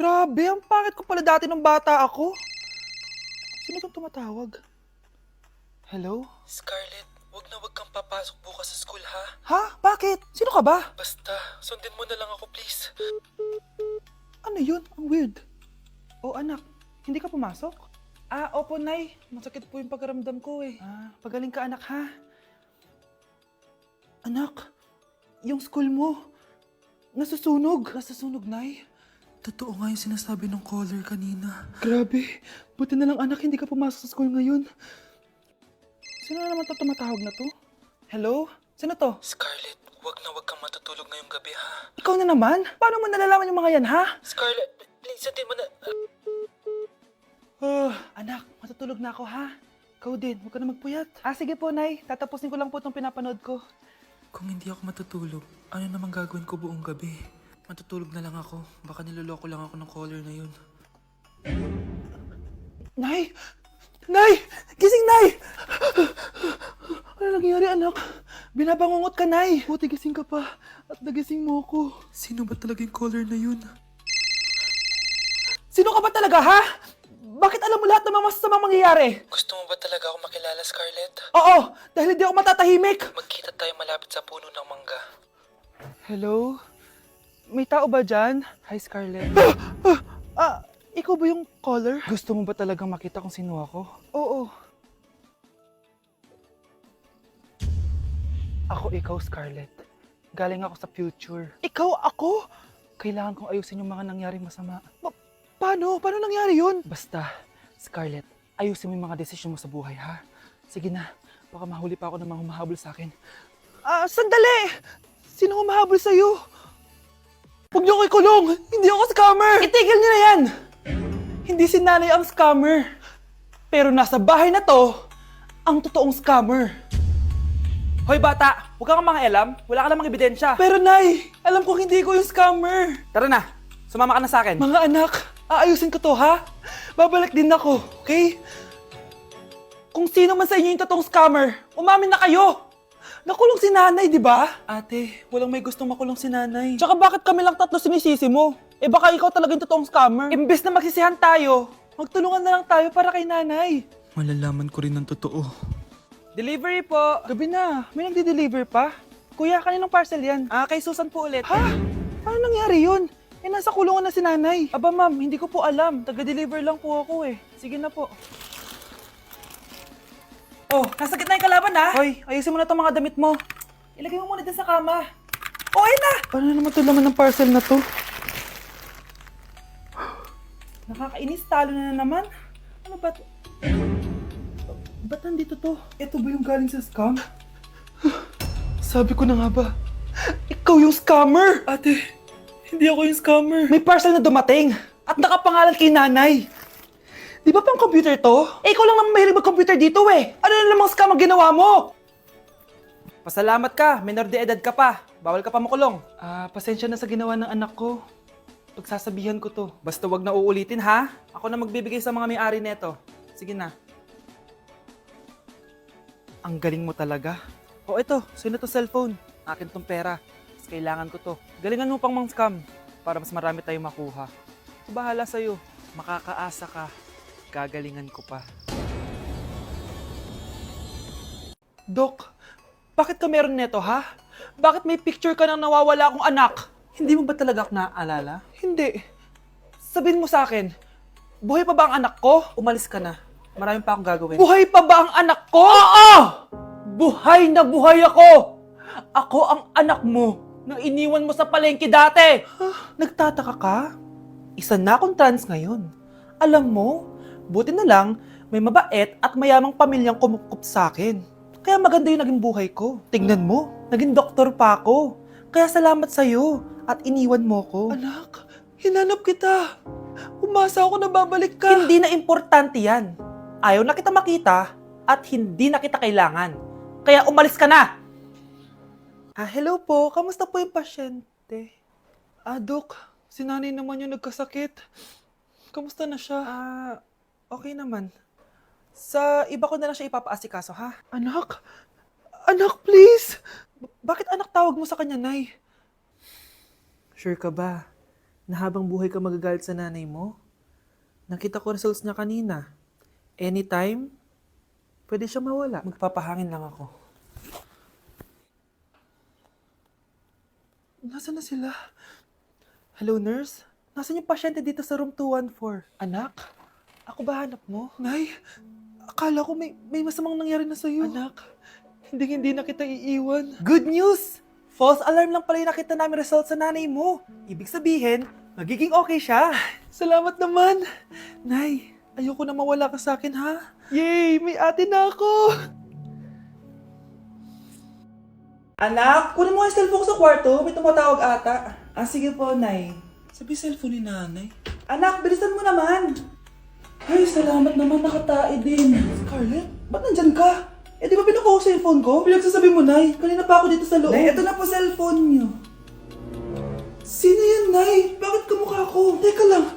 Grabe, ang pangit ko pala dati nung bata ako. Sino itong tumatawag? Hello? Scarlett, wag kang papasok bukas sa school ha. Ha? Bakit? Sino ka ba? Basta, sundin mo na lang ako please. Ano yun? Ang weird. Oh anak, hindi ka pumasok? Opo Nay. Masakit po yung pagkaramdam ko eh. Pagaling ka anak ha? Anak, yung school mo, nasusunog. Nasusunog, Nay? Totoo nga yung sinasabi ng caller kanina. Grabe. Buti na lang anak, hindi ka pumasok sa school ngayon. Sino na naman tumatawag na to? Hello? Sino to? Scarlett, wag kang matutulog ngayong gabi ha. Ikaw na naman? Paano mo nalalaman yung mga yan, ha? Scarlett, please sundin mo na. Anak, matutulog na ako, ha? Ikaw din, huwag ka na magpuyat. Sige po, Nay. Tatapusin ko lang po itong pinapanood ko. Kung hindi ako matutulog, ano namang gagawin ko buong gabi? Matutulog na lang ako. Baka niloloko lang ako ng caller na yun. Nay! Nay! Gising, Nay! Ano nangyari, anak? Binabangungot ka, Nay. Buti gising ka pa. At nagising mo ako. Sino ba talaga yung caller na yun? Sino ka ba talaga, ha? Bakit alam mo lahat ng mga masasamang mangyayari? Gusto mo ba talaga ako makilala, Scarlett? Oo, dahil hindi ako matatahimik. Magkita tayo malapit sa puno ng mangga. Hello? May tao ba dyan? Hi, Scarlett. Ikaw ba yung caller? Gusto mo ba talagang makita kung sino ako? Oo. Ako ikaw, Scarlett. Galing ako sa future. Ikaw ako? Kailangan kong ayusin yung mga nangyaring masama. Paano? Paano nangyari yun? Basta, Scarlett, ayusin mo yung mga desisyon mo sa buhay, ha? Sige na, baka mahuli pa ako ng mga humahabol sa akin. Sandali! Sino humahabol sa'yo? Huwag niyo ko ikulong! Hindi ako scammer! Itigil niyo na yan! Hindi si nanay ang scammer. Pero nasa bahay na to, ang totoong scammer. Hoy bata, huwag kang mangialam. Wala ka namang ebidensya. Pero nay, alam ko hindi ko yung scammer. Tara na, sumama ka na sa akin. Mga anak, aayusin ko to ha? Babalik din ako, okay? Kung sino man sa inyo yung totoong scammer, umamin na kayo! Nakulong si nanay, di ba? Ate, walang may gustong makulong si nanay. Tsaka bakit kami lang tatlo sinisisi mo? Baka ikaw talaga yung totoong scammer. Imbes na magsisihan tayo, magtulungan na lang tayo para kay nanay. Malalaman ko rin ng totoo. Delivery po. Gabi na, may nagde-deliver pa. Kuya, kaninong parcel yan? Kay Susan po ulit. Ha? Paano nangyari yun? Nasa kulungan na si nanay. Aba ma'am, hindi ko po alam. Taga-deliver lang po ako eh. Sige na po. Oh, nasa gitna yung kalaban ha? Hoy, ayusin mo na itong mga damit mo. Ilagay mo muna dyan sa kama. Oh, ayun na! Paano naman ito laman ng parcel na to? Nakakainis, talo na naman. Ano ba ito? Ba't nandito to? Ito ba yung galing sa scam? Sabi ko na nga ba, ikaw yung scammer! Ate, hindi ako yung scammer. May parcel na dumating at nakapangalan kay nanay. Di ba pang computer to? Ikaw lang naman mahilig mag-computer dito eh. Ano na namang scam ang ginawa mo? Pasalamat ka, minor de edad ka pa. Bawal ka pa makulong. Pasensya na sa ginawa ng anak ko. Pagsasabihan ko to. Basta wag na uulitin ha. Ako na magbibigay sa mga may-ari neto. Sige na. Ang galing mo talaga. O ito, sino to cellphone? Akin tong pera. Mas kailangan ko to. Galingan mo pang mang-scam para mas marami tayong makuha. So, bahala sa'yo. Makakaasa ka. Gagalingan ko pa. Dok, bakit ka meron neto ha? Bakit may picture ka ng nawawala akong anak? Hindi mo ba talaga ako naaalala? Hindi. Sabihin mo sa akin, buhay pa ba ang anak ko? Umalis ka na. Marami pa akong gagawin. Buhay pa ba ang anak ko? Oo! Buhay na buhay ako! Ako ang anak mo na iniwan mo sa palengke dati! Nagtataka ka? Isa na akong trans ngayon. Alam mo, buti na lang may mabait at mayamang pamilyang kumukup sa akin. Kaya maganda yung naging buhay ko. Tingnan mo, naging doktor pa ako. Kaya salamat sa'yo at iniwan mo ko. Anak, hinanap kita. Umasa ako na babalik ka. Hindi na importante yan. Ayaw na kita makita at hindi na kita kailangan. Kaya umalis ka na! Hello po. Kamusta po yung pasyente? Dok, si nanay naman yung nagkasakit. Kamusta na siya? Okay naman. Sa iba ko na lang siya ipapaasikaso, ha? Anak? Anak, please! Bakit anak tawag mo sa kanya, Nay? Sure ka ba? na habang buhay ka magagalit sa nanay mo? Nakita ko results niya kanina. Anytime, pwede siya mawala. Magpapahangin lang ako. Nasaan na sila? Hello, nurse? Nasaan yung pasyente dito sa room 214? Anak? Ako ba hanap mo? Nay, akala ko may masamang nangyari na sa'yo. Anak, hindi na kita iiwan. Good news! False alarm lang pala yung nakita namin result sa nanay mo. Ibig sabihin, magiging okay siya. Salamat naman. Nay, ayoko na mawala ka sa akin, ha? Yay! May ate na ako! Anak, kunin mo yung cellphone ko sa kwarto. May tumatawag ata. Ah, sige po, Nay. Sabi cellphone ni nanay. Anak, bilisan mo naman. Ay, salamat naman, nakatae din. Scarlett, ba't nandyan ka? Eh, di ba pinukuha ko sa cellphone ko? Pinagsasabi mo, Nay. Kanina pa ako dito sa loob. Nay, ito na po cellphone niyo. Sino yan, Nay? Bakit kamukha ko? Teka lang,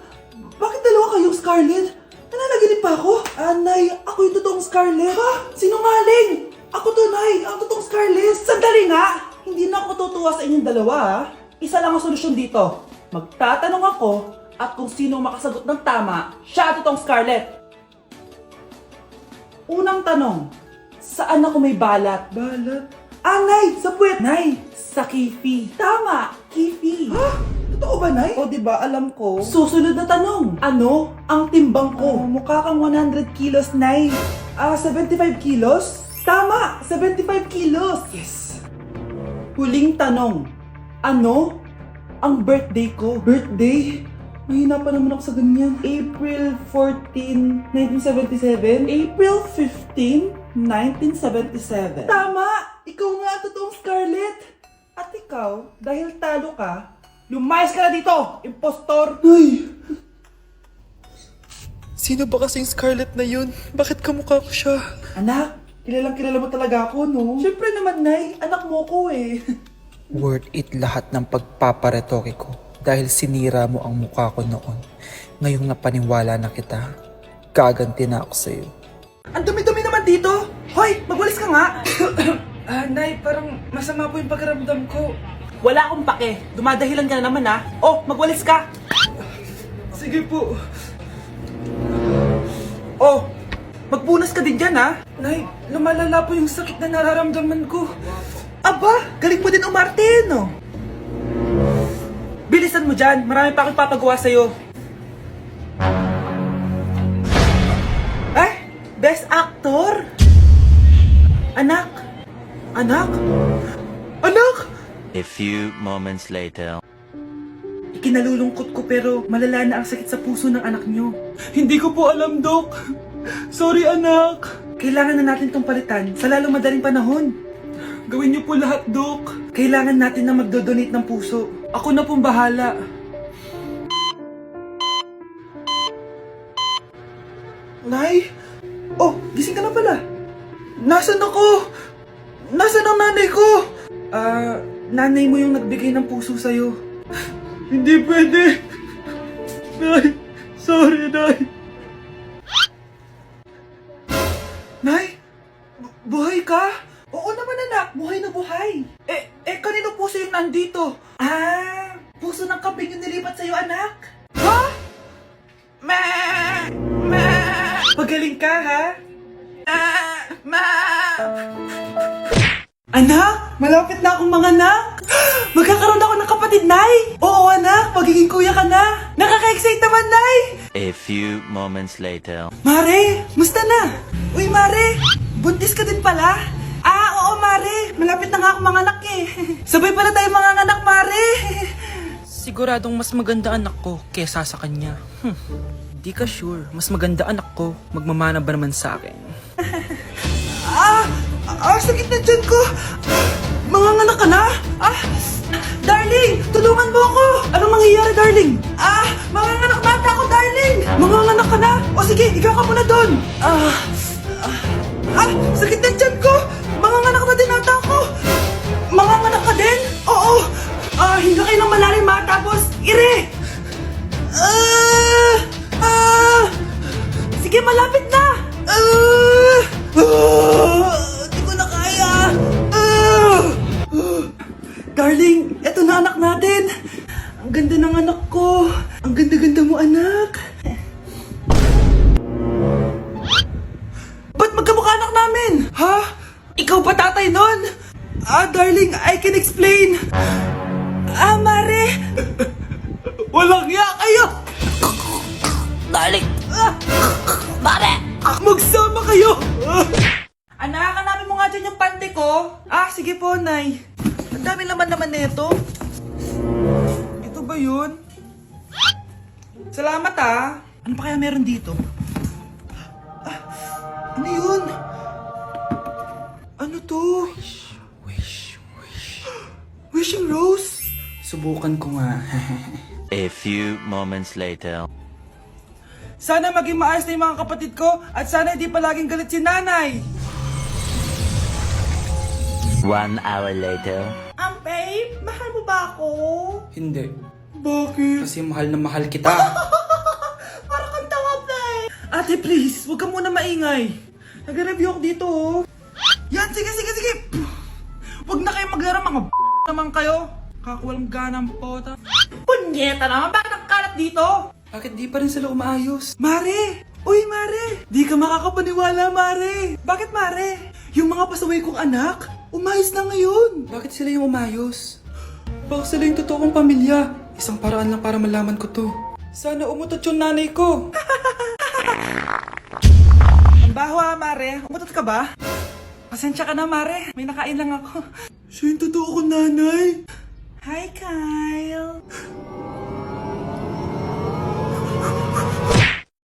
bakit dalawa kayong Scarlett? Nananaginip pa ako? Ah, Nay, ako yung totoong Scarlett. Ha? Sinungaling! Ako to, Nay. Ang totoong Scarlett. Sandali nga! Hindi na ako tutuwa sa inyong dalawa, ha? Isa lang ang solusyon dito. Magtatanong ako at kung sino makasagot ng tama, siya ang totoong Scarlett. Unang tanong, saan ako may balat? Balat? Ah, Nay! Sa puwet! Nay! Sa kifi. Tama! Kifi. Ha? Totoo ba, Nay? O, diba? Alam ko. Susunod na tanong. Ano ang timbang ko? Mukha kang 100 kilos, Nay. 75 kilos? Tama! 75 kilos! Yes! Huling tanong. Ano ang birthday ko? Birthday? Mahina pa naman ako sa ganyan. April 14, 1977? April 15, 1977. Tama! Ikaw nga ang totoong Scarlett! At ikaw, dahil talo ka, lumayas ka na dito, impostor! Ay! Sino ba kasing Scarlett na yun? Bakit kamukha ko siya? Anak, kilala mo talaga ako, no? Siyempre naman, Nay. Anak mo ko eh. Worth it lahat ng pagpaparetoke ko dahil sinira mo ang mukha ko noon. Ngayong napaniwala na kita, gaganti na ako sa'yo. Ang dumi-dumi naman dito! Hoy, magwalis ka nga! Nay, parang masama po yung pakiramdam ko. Wala akong pake. Dumadahilan ka na naman, ha? Oh, magwalis ka! Sige po. Oh, magpunas ka din dyan, ha? Nay, lumalala po yung sakit na nararamdaman ko. Aba, galing mo din umarte, no? Bilisan mo dyan. Marami pa akong papagawa sa'yo. Best Actor? Anak? Anak? Anak? A few moments later. Ikinalulungkot ko pero malala na ang sakit sa puso ng anak nyo. Hindi ko po alam, Dok. Sorry, anak. Kailangan na natin tong palitan sa lalong madaling panahon. Gawin niyo po lahat, Dok. Kailangan natin na magdodonate ng puso. Ako na pong bahala. Nay? Oh, gising ka na pala. Nasaan ako? Nasaan ang nanay ko? Nanay mo yung nagbigay ng puso sa'yo. Hindi pwede. Nay, sorry, Nay. Nay? Buhay ka? Oo naman, anak. Buhay na buhay. Kanino puso yung nandito? Puso ng kambing yung nilipat sa'yo, anak. Ha? Ma! Pagaling ka, ha? Anak, malapit na akong manganak. Magkakaroon ako ng kapatid, Nay. Oo, anak, magiging kuya ka na. Nakaka-excite naman, Nay. A few moments later. Mare, musta na? Uy, Mare, buntis ka din pala? Oo, Mare. Malapit na nga akong manganak eh. Sabay pala tayo manganganak, Mare. Siguradong mas maganda anak ko kesa sa kanya. Di ka sure. Mas maganda anak ko. Magmamana ba naman sa akin? Sakit na dyan ko. Manganganak ka na? Darling, tulungan mo ako. Anong mangyayari, darling? Manganganak na ako, darling. Manganganak ka na? O sige, ikaw ka muna doon. Sakit na dyan ko. Manganganak na din ata ako. Manganganak ka din? Oo. Hinga kayo ng malalim, ha? Tapos, ire. Sige, malapit na. Di ko na kaya. Darling, eto na anak natin. Ang ganda ng anak ko. Anak! Ba't magkamukha anak namin? Ha? Ikaw ba tatay nun? Darling, I can explain. Mare! Walang ya kayo! Darling! Mare! Magsama kayo! Anak, hanapin mo nga dyan yung pante ko. Sige po, Nay. Ang dami naman nito. Ito ba yun? Salamat Ano pa kaya meron dito? Ano yun? Ano to? Wishing Rose? Subukan ko nga. A few moments later. Sana maging maayos na yung mga kapatid ko at sana hindi palaging galit si nanay. 1 hour later. Babe, mahal mo ba ako? Hindi. Bakit? Kasi mahal na mahal kita. Parang kang tanga, babe. Ate, please, huwag ka muna maingay. Nag-review ako dito, Yan, sige. Huwag na kayo maglaro, mga naman kayo. Kakawalang ganang pota. Punyeta naman, bakit nagkalat dito? Bakit di pa rin sila umaayos? Mare! Uy, Mare! Di ka makakapaniwala, Mare! Bakit, Mare? Yung mga pasaway kong anak, umayos na ngayon. Bakit sila yung umayos? Baka sila yung totoong pamilya. Isang paraan lang para malaman ko to. Sana umutot yung nanay ko. Ang baho, Mare. Umutot ka ba? Pasensya ka na, Mare. May nakain lang ako. Siya yung totoo ko, nanay. Hi, Kyle.